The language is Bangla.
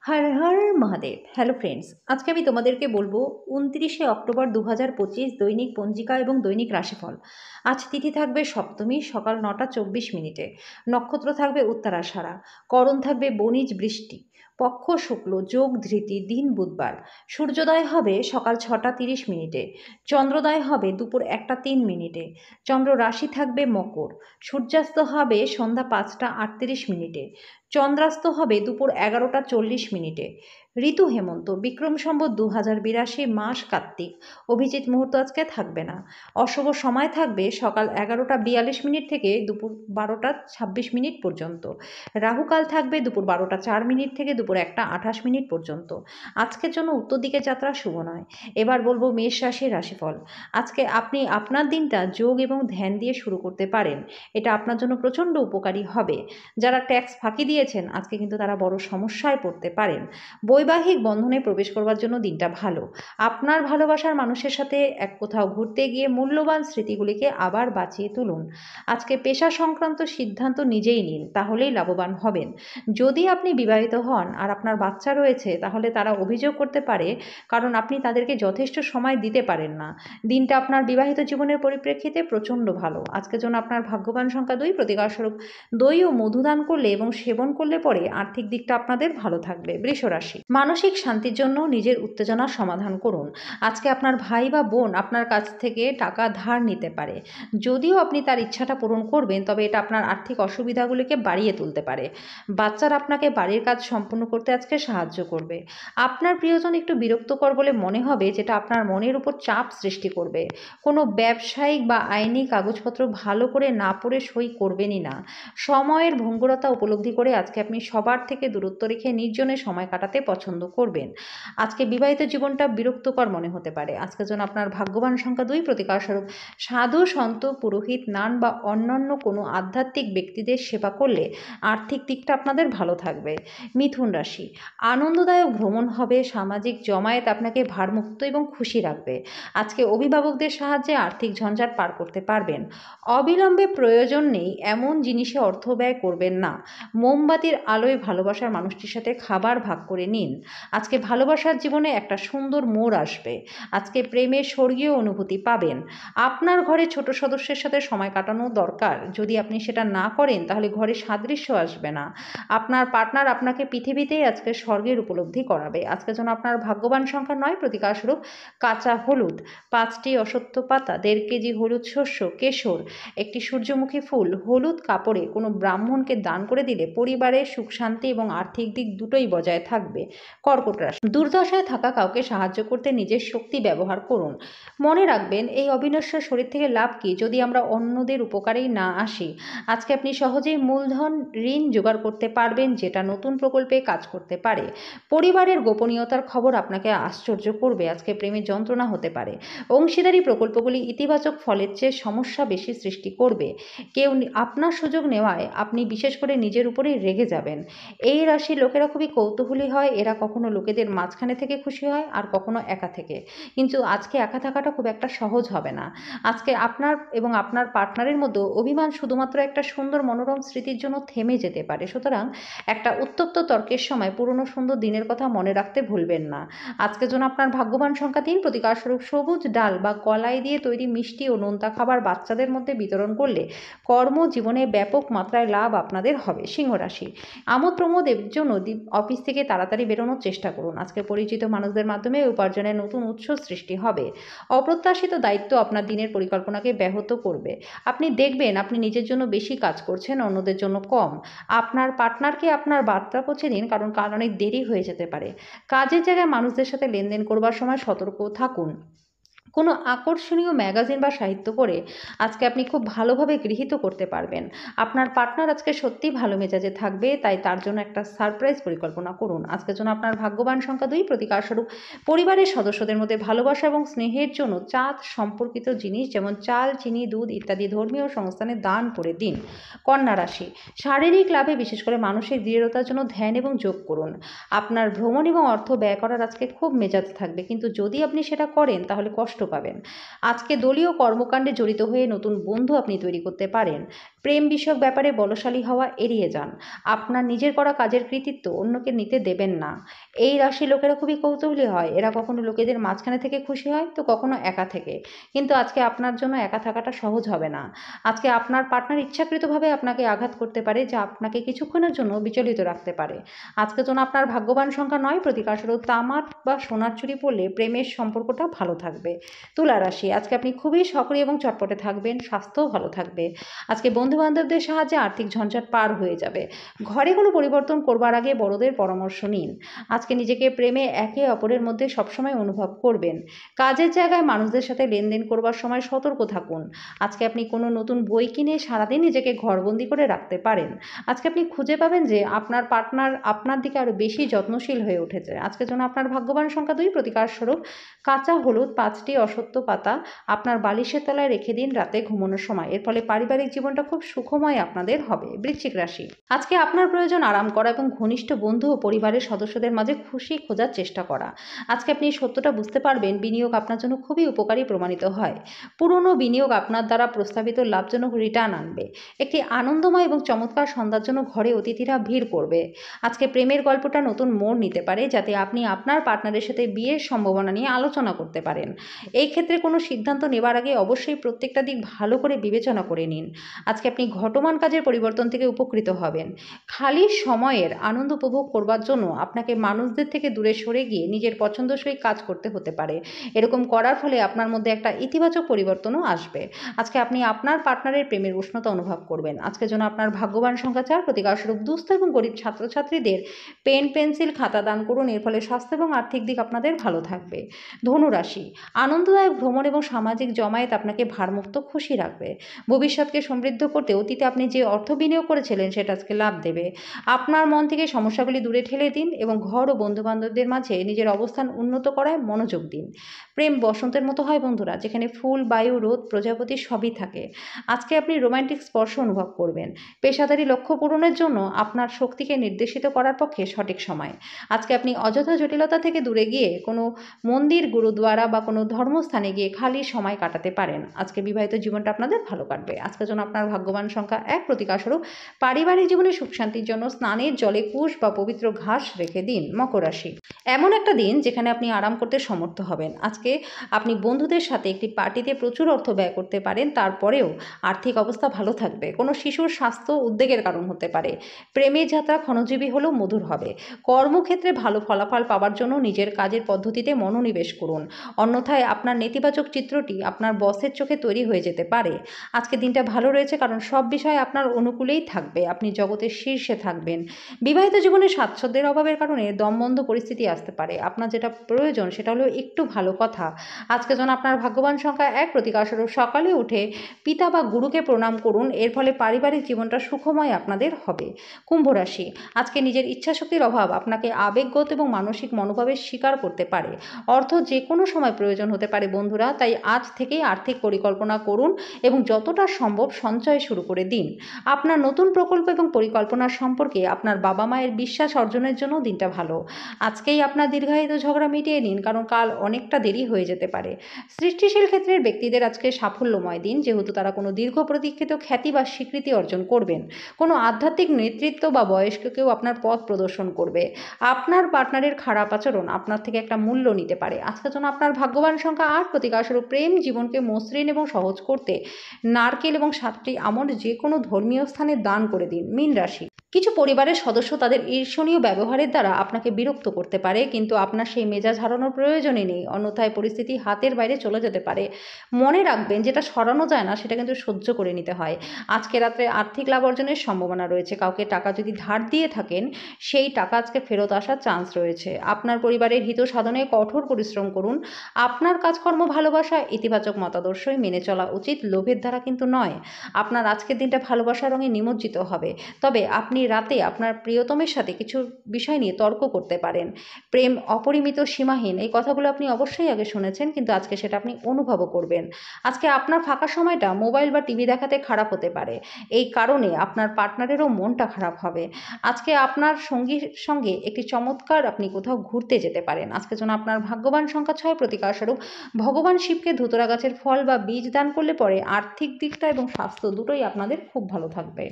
হর হর মহাদেব। হ্যালো ফ্রেন্ডস, আজকে আমি তোমাদেরকে বলবো 29শে অক্টোবর 2025 দৈনিক পঞ্জিকা এবং দৈনিক রাশিফল। আজ তিথি থাকবে সপ্তমী, সকাল 9টা 24 মিনিটে। নক্ষত্র থাকবে উত্তরাষাঢ়া। করণ থাকবে বণিজ বৃষ্টি। পক্ষ শুক্ল, যোগ ধৃতি, দিন বুধবার। সূর্যোদয় হবে সকাল 6টা 30 মিনিটে। চন্দ্রোদয় হবে দুপুর 1টা 3 মিনিটে। চন্দ্র রাশি থাকবে মকর। সূর্যাস্ত হবে সন্ধ্যা 5টা 38 মিনিটে। চন্দ্রাস্ত হবে দুপুর 11টা 40 মিনিটে। ঋতু হেমন্ত, বিক্রম সম্বত 2082, মাস কার্তিক। অভিজিৎ মুহূর্ত আজকে থাকবে না। অশুভ সময় থাকবে সকাল 11টা 42 মিনিট থেকে দুপুর 12টা 26 মিনিট পর্যন্ত। রাহুকাল থাকবে দুপুর 12টা 4 মিনিট থেকে দুপুর 1টা 28 মিনিট পর্যন্ত। আজকের জন্য উত্তর দিকে যাত্রা শুভ নয়। এবার বলবো মেষ রাশির রাশিফল। আজকে আপনি আপনার দিনটা যোগ এবং ধ্যান দিয়ে শুরু করতে পারেন। এটা আপনার জন্য প্রচণ্ড উপকারী হবে। যারা ট্যাক্স ফাঁকি দিয়েছেন আজকে কিন্তু তারা বড় সমস্যায় পড়তে পারেন। বৈবাহিক বন্ধনে প্রবেশ করবার জন্য দিনটা ভালো। আপনার ভালোবাসার মানুষের সাথে এক কোথাও ঘুরতে গিয়ে মূল্যবান স্মৃতিগুলিকে আবার বাঁচিয়ে তুলুন। আজকে পেশা সংক্রান্ত সিদ্ধান্ত নিজেই নিন, তাহলেই লাভবান হবেন। যদি আপনি বিবাহিত হন আর আপনার বাচ্চা রয়েছে তাহলে তারা অভিযোগ করতে পারে, কারণ আপনি তাদেরকে যথেষ্ট সময় দিতে পারেন না। দিনটা আপনার বিবাহিত জীবনের পরিপ্রেক্ষিতে প্রচণ্ড ভালো। আজকের জন্য আপনার ভাগ্যবান সংখ্যা 2, প্রতিকারস্বরূপ দই ও মধু দান করলে এবং সেবন করলে পরে আর্থিক দিকটা আপনাদের ভালো থাকবে। বৃষ রাশি, মানসিক শান্তির জন্য নিজের উত্তেজনার সমাধান করুন। আজকে আপনার ভাই বা বোন আপনার কাছ থেকে টাকা ধার নিতে পারে। যদিও আপনি তার ইচ্ছাটা পূরণ করবেন, তবে এটা আপনার আর্থিক অসুবিধাগুলিকে বাড়িয়ে তুলতে পারে। বাচ্চারা আপনাকে বাড়ির কাজ সম্পূর্ণ করতে আজকে সাহায্য করবে। আপনার প্রিয়জন একটু বিরক্তকর বলে মনে হবে, যেটা আপনার মনের উপর চাপ সৃষ্টি করবে। কোনো ব্যবসায়িক বা আইনি কাগজপত্র ভালো করে না পড়ে সই করবেনই না। সময়ের ভঙ্গুরতা উপলব্ধি করে আজকে আপনি সবার থেকে দূরত্ব রেখে নির্জনে সময় কাটাতে পছন্দ করবেন। আজকে বিবাহিত জীবনটা বিরক্তকর মনে হতে পারে। আজকের জন্য আপনার ভাগ্যবান সংখ্যা 2, প্রতিকারস্বরূপ সাধু সন্ত পুরোহিত নান বা অন্যান্য কোনো আধ্যাত্মিক ব্যক্তিদের সেবা করলে আর্থিক দিকটা আপনাদের ভালো থাকবে। মিথুন রাশি, আনন্দদায়ক ভ্রমণ হবে। সামাজিক জমায়েত আপনাকে ভারমুক্ত এবং খুশি রাখবে। আজকে অভিভাবকদের সাহায্যে আর্থিক ঝঞ্ঝাট পার করতে পারবেন। অবিলম্বে প্রয়োজন নেই এমন জিনিসে অর্থ ব্যয় করবেন না। মোমবাতির আলোয় ভালোবাসার মানুষটির সাথে খাবার ভাগ করে নিন। আজকে ভালোবাসার জীবনে একটা সুন্দর মোড় আসবে। আজকে প্রেমের স্বর্গীয় অনুভূতি পাবেন। আপনার ঘরে ছোট সদস্যের সাথে সময় কাটানো দরকার। যদি আপনি সেটা না করেন তাহলে ঘরে সাদৃশ্য আসবে না। আপনার পার্টনার আপনাকে পৃথিবীতেই আজকে স্বর্গের উপলব্ধি করাবে। আজকের জন্য আপনার ভাগ্যবান সংখ্যা 9, প্রতিকারস্বরূপ কাঁচা হলুদ। 5টি অশ্বত্থ পাতা, 1.5 কেজি হলুদ শস্য, কেশর, একটি সূর্যমুখী ফুল হলুদ কাপড়ে কোনো ব্রাহ্মণকে দান করে দিলে পরিবারে সুখ শান্তি এবং আর্থিক দিক দুটোই বজায় থাকবে। কর্কট রাশি, দুর্দশায় থাকা কাউকে সাহায্য করতে নিজের শক্তি ব্যবহার করুন। মনে রাখবেন, এই অবিনশ্বর শরীর থেকে লাভ কি যদি আমরা অন্যদের উপকারেই না আসি। আজকে আপনি সহজেই মূলধন ঋণ জোগাড় করতে পারবেন, যেটা নতুন প্রকল্পে কাজ করতে পারে। পরিবারের গোপনীয়তার খবর আপনাকে আশ্চর্য করবে। আজকে প্রেমের যন্ত্রণা হতে পারে। অংশীদারি প্রকল্পগুলি ইতিবাচক ফলের চেয়ে সমস্যা বেশি সৃষ্টি করবে। কেউ আপনার সুযোগ নেওয়ায় আপনি বিশেষ করে নিজের উপরেই রেগে যাবেন। এই রাশির লোকেরা খুবই কৌতূহলী হয়। এরা কখনো লোকেদের মাঝখানে থেকে খুশি হয় আর কখনো একা থেকে। কিন্তু আজকে একা থাকাটা খুব একটা সহজ হবে না। আজকে আপনার এবং আপনার পার্টনারের মধ্যে অভিমান শুধুমাত্র একটা সুন্দর মনোরম স্মৃতির জন্য থেমে যেতে পারে। সুতরাং একটা উত্তপ্ত তর্কের সময় পুরনো সুন্দর দিনের কথা মনে রাখতে ভুলবেন না। আজকের জন্য আপনার ভাগ্যবান সংখ্যা 3, প্রতিকারস্বরূপ সবুজ ডাল বা কলাই দিয়ে তৈরি মিষ্টি ও নোনতা খাবার বাচ্চাদের মধ্যে বিতরণ করলে কর্মজীবনে ব্যাপক মাত্রায় লাভ আপনাদের হবে। সিংহ রাশি, আমোদ প্রমোদের জন্য অফিস থেকে তাড়াতাড়ি বেরোনোর চেষ্টা করুন। আজকে পরিচিত মানুষদের মাধ্যমে উপার্জনের নতুন উৎস সৃষ্টি হবে। অপ্রত্যাশিত দায়িত্ব আপনার দিনের পরিকল্পনাকে ব্যাহত করবে। আপনি দেখবেন আপনি নিজের জন্য বেশি কাজ করছেন, অন্যদের জন্য কম। আপনার পার্টনারকে আপনার বার্তা পৌঁছে দিন, কারণ অনেক দেরি হয়ে যেতে পারে। কাজের জায়গায় মানুষদের সাথে লেনদেন করবার সময় সতর্ক থাকুন। কোনো আকর্ষণীয় ম্যাগাজিন বা সাহিত্য পড়ে আজকে আপনি খুব ভালোভাবে গৃহীত করতে পারবেন। আপনার পার্টনার আজকে সত্যিই ভালো মেজাজে থাকবে, তাই তার জন্য একটা সারপ্রাইজ পরিকল্পনা করুন। আজকের জন্য আপনার ভাগ্যবান সংখ্যা 2, প্রতিকারস্বরূপ পরিবারের সদস্যদের মধ্যে ভালোবাসা এবং স্নেহের জন্য চাঁদ সম্পর্কিত জিনিস যেমন চাল, চিনি, দুধ ইত্যাদি ধর্মীয় সংস্থানে দান করে দিন। কন্যা রাশি, শারীরিক লাভে বিশেষ করে মানসিক দৃঢ়তার জন্য ধ্যান এবং যোগ করুন। আপনার ভ্রমণ এবং অর্থ ব্যয় করার আজকে খুব মেজাজ থাকবে, কিন্তু যদি আপনি সেটা করেন তাহলে কষ্ট পাবেন। আজকে দলীয় কর্মকাণ্ডে জড়িত হয়ে নতুন বন্ধু আপনি তৈরি করতে পারেন। প্রেম বিষয়ক ব্যাপারে বলশালী হওয়া এড়িয়ে যান। আপনার নিজের করা কাজের কৃতিত্ব অন্যকে নিতে দেবেন না। এই রাশির লোকেরা খুবই কৌতূহলী হয়। এরা কখনো লোকেদের মাঝখানে থেকে খুশি হয়, তো কখনো একা থেকে। কিন্তু আজকে আপনার জন্য একা থাকাটা সহজ হবে না। আজকে আপনার পার্টনার ইচ্ছাকৃতভাবে আপনাকে আঘাত করতে পারে, যা আপনাকে কিছুক্ষণের জন্য বিচলিত রাখতে পারে। আজকের জন্য আপনার ভাগ্যবান সংখ্যা ৯, প্রতিকারস্বরূপ তামার বা সোনার চুড়ি পরলে প্রেমের সম্পর্কটা ভালো থাকবে। তুলা রাশি, আজকে আপনি খুবই সক্রিয় এবং চটপটে থাকবেন, স্বাস্থ্যও ভালো থাকবে। আজকে বন্ধু-বান্ধবদের সাহায্যে আর্থিক ঝঞ্ঝাট পার হয়ে যাবে। ঘরে কোনো পরিবর্তন করবার আগে বড়দের পরামর্শ নিন। আজকে নিজেকে প্রেমে একে অপরের মধ্যে সবসময় অনুভব করবেন। কাজের জায়গায় মানুষদের সাথে লেনদেন করবার সময় সতর্ক থাকুন। আজকে আপনি কোনো নতুন বই কিনে সারাদিন নিজেকে ঘরবন্দি করে রাখতে পারেন। আজকে আপনি খুঁজে পাবেন যে আপনার পার্টনার আপনার দিকে আরও বেশি যত্নশীল হয়ে উঠেছে। আজকের জন্য আপনার ভাগ্যবান সংখ্যা ২, প্রতিকারস্বরূপ কাঁচা হলুদ ৫টি অশ্বত্থ পাতা আপনার বালিশের তলায় রেখে দিন রাতে ঘুমানোর সময়। এর ফলে পারিবারিক জীবনটা খুব সুখময় আপনাদের হবে। বৃশ্চিক রাশি, আজকে আপনার প্রয়োজন আরাম করা এবং ঘনিষ্ঠ বন্ধু ও পরিবারের সদস্যদের মাঝে খুশি খোঁজার চেষ্টা করা। আজকে আপনি সত্যটা বুঝতে পারবেন, বিনিয়োগ আপনার জন্য খুবই উপকারী প্রমাণিত হয়। পুরনো বিনিয়োগ আপনার দ্বারা প্রস্তাবিত লাভজনক রিটার্ন আনবে। একটি আনন্দময় এবং চমৎকার সন্ধ্যার জন্য ঘরে অতিথিরা ভিড় করবে। আজকে প্রেমের গল্পটা নতুন মোড় নিতে পারে, যাতে আপনি আপনার পার্টনারের সাথে বিয়ের সম্ভাবনা নিয়ে আলোচনা করতে পারেন। এই ক্ষেত্রে কোনো সিদ্ধান্ত নেবার আগে অবশ্যই প্রত্যেকটা দিক ভালো করে বিবেচনা করে নিন। আজকে আপনি ঘটমান কাজের পরিবর্তন থেকে উপকৃত হবেন। খালি সময়ের আনন্দ উপভোগ করবার জন্য আপনাকে মানুষদের থেকে দূরে সরে গিয়ে নিজের পছন্দসই কাজ করতে হতে পারে। এরকম করার ফলে আপনার মধ্যে একটা ইতিবাচক পরিবর্তনও আসবে। আজকে আপনি আপনার পার্টনারের প্রেমের উষ্ণতা অনুভব করবেন। আজকের জন্য আপনার ভাগ্যবান সংখ্যা ৪, প্রতিকারস্বরূপ দুস্থ এবং গরিব ছাত্রছাত্রীদের পেন, পেন্সিল, খাতা দান করুন। এর ফলে স্বাস্থ্য এবং আর্থিক দিক আপনাদের ভালো থাকবে। ধনু রাশি, আনন্দদায়ক ভ্রমণ এবং সামাজিক জমায়েত আপনাকে ভারমুক্ত খুশি রাখবে। ভবিষ্যৎকে সমৃদ্ধ করতে অতীতে আপনি যে অর্থ বিনিয়োগ করেছিলেন সেটা আজকে লাভ দেবে। আপনার মন থেকে সমস্যাগুলি দূরে ঠেলে দিন এবং ঘর ও বন্ধুবান্ধবদের মাঝে নিজের অবস্থান উন্নত করায় মনোযোগ দিন। প্রেম বসন্তের মতো হয় বন্ধুরা, যেখানে ফুল, বায়ু, রোদ, প্রজাপতি সবই থাকে। আজকে আপনি রোমান্টিক স্পর্শ অনুভব করবেন। পেশাদারী লক্ষ্য পূরণের জন্য আপনার শক্তিকে নির্দেশিত করার পক্ষে সঠিক সময়। আজকে আপনি অযথা জটিলতা থেকে দূরে গিয়ে কোনো মন্দির, গুরুদ্বারা বা কোনো ধর্মস্থানে গিয়ে খালি সময় কাটাতে পারেন। আজকে বিবাহিত জীবনটা আপনাদের ভালো কাটবে। আজকের জন্য আপনার ভাগ্যবান সংখ্যা ১, প্রতিকারস্বরূপ পারিবারিক জীবনে সুখ শান্তির জন্য স্নানের জলে কুশ বা পবিত্র ঘাস রেখে দিন। মকর রাশি, এমন একটা দিন যেখানে আপনি আরাম করতে সমর্থ হবেন। আজকে আপনি বন্ধুদের সাথে একটি পার্টিতে প্রচুর অর্থ ব্যয় করতে পারেন, তারপরেও আর্থিক অবস্থা ভালো থাকবে। কোনো শিশুর স্বাস্থ্য উদ্বেগের কারণ হতে পারে। প্রেমের যাত্রা ক্ষণজীবী হলেও মধুর হবে। কর্মক্ষেত্রে ভালো ফলাফল পাওয়ার জন্য নিজের কাজের পদ্ধতিতে মনোনিবেশ করুন, অন্যথায় আপনার নেতিবাচক চিত্রটি আপনার বসের চোখে তৈরি হয়ে যেতে পারে। আজকে দিনটা ভালো রয়েছে, কারণ সব বিষয় আপনার অনুকূলেই থাকবে। আপনি জগতের শীর্ষে থাকবেন। বিবাহিত জীবনে স্বাচ্ছন্দ্যের অভাবের কারণে দমবন্ধ পরিস্থিতি আসতে পারে। আপনার যেটা প্রয়োজন সেটা হলো একটু ভালো কথা। আজকে যেন আপনার ভাগ্যবান সংখ্যা ১, প্রতিকারস্বরূপ সকালে উঠে পিতা বা গুরুকে প্রণাম করুন। এর ফলে পারিবারিক জীবনটা সুখময় আপনাদের হবে। কুম্ভ রাশি, আজকে নিজের ইচ্ছাশক্তির অভাব আপনাকে আবেগগত এবং মানসিক মনোভাবের শিকার করতে পারে। অর্থ যে কোনো সময় প্রয়োজন হতে পারে বন্ধুরা, তাই আজ থেকেই আর্থিক পরিকল্পনা করুন এবং যতটা সম্ভব সঞ্চয় শুরু করে দিন। আপনার নতুন প্রকল্প এবং পরিকল্পনার সম্পর্কে আপনার বাবা মায়ের বিশ্বাস অর্জনের জন্য দিনটা ভালো। আজকেই আপনার দীর্ঘায়িত ঝগড়া মিটিয়ে নিন, কারণ কাল অনেকটা দেরি হয়ে যেতে পারে। সৃষ্টিশীল ক্ষেত্রের ব্যক্তিদের আজকে সাফল্যময় দিন, যেহেতু তারা কোনো দীর্ঘ প্রতীক্ষিত খ্যাতি বা স্বীকৃতি অর্জন করবেন। কোনো আধ্যাত্মিক নেতৃত্ব বা বয়স্ক কেউ আপনার পথ প্রদর্শন করবে। আপনার পার্টনারের খারাপ আচরণ আপনার থেকে একটা মূল্য নিতে পারে। আজকের জন্য আপনার ভাগ্যবান সংখ্যা ৮, প্রতিকারস্বরূপ প্রেম জীবনকে মসৃণ এবং সহজ করতে নারকেল এবং ৭টি আমন্ড যে কোনো ধর্মীয় স্থানে দান করে দিন। মীন রাশি, কিছু পরিবারের সদস্য তাদের ঈর্ষণীয় ব্যবহারের দ্বারা আপনাকে বিরক্ত করতে পারে, কিন্তু আপনার সেই মেজাজ হারানোর প্রয়োজনই নেই, অন্যথায় পরিস্থিতি হাতের বাইরে চলে যেতে পারে। মনে রাখবেন, যেটা সরানো যায় না সেটা কিন্তু সহ্য করে নিতে হয়। আজকে রাত্রে আর্থিক লাভ অর্জনের সম্ভাবনা রয়েছে। কাউকে টাকা যদি ধার দিয়ে থাকেন, সেই টাকা আজকে ফেরত আসার চান্স রয়েছে। আপনার পরিবারের হিত সাধনে কঠোর পরিশ্রম করুন। আপনার কাজকর্ম, ভালোবাসা, ইতিবাচক মতাদর্শই মেনে চলা উচিত, লোভের দ্বারা কিন্তু নয়। আপনার আজকের দিনটা ভালোবাসার রঙে নিমজ্জিত হবে, তবে আপনি রাতে আপনার প্রিয়তমের সাথে কিছু বিষয় নিয়ে তর্ক করতে পারেন। প্রেম অপরিমিত, সীমাহীন, এই কথাগুলো আপনি অবশ্যই আগে শুনেছেন, কিন্তু আজকে সেটা আপনি অনুভবও করবেন। আজকে আপনার ফাঁকা সময়টা মোবাইল বা টিভি দেখাতে খারাপ হতে পারে। এই কারণে আপনার পার্টনারেরও মনটা খারাপ হবে। আজকে আপনার সঙ্গীর সঙ্গে একটি চমৎকার আপনি কোথাও ঘুরতে যেতে পারেন। আজকে যেন আপনার ভাগ্যবান সংখ্যা 6, প্রতিকারস্বরূপ ভগবান শিবকে ধুতরা গাছের ফল বা বীজ দান করলে পরে আর্থিক দিকটা এবং স্বাস্থ্য দুটোই আপনাদের খুব ভালো থাকবে।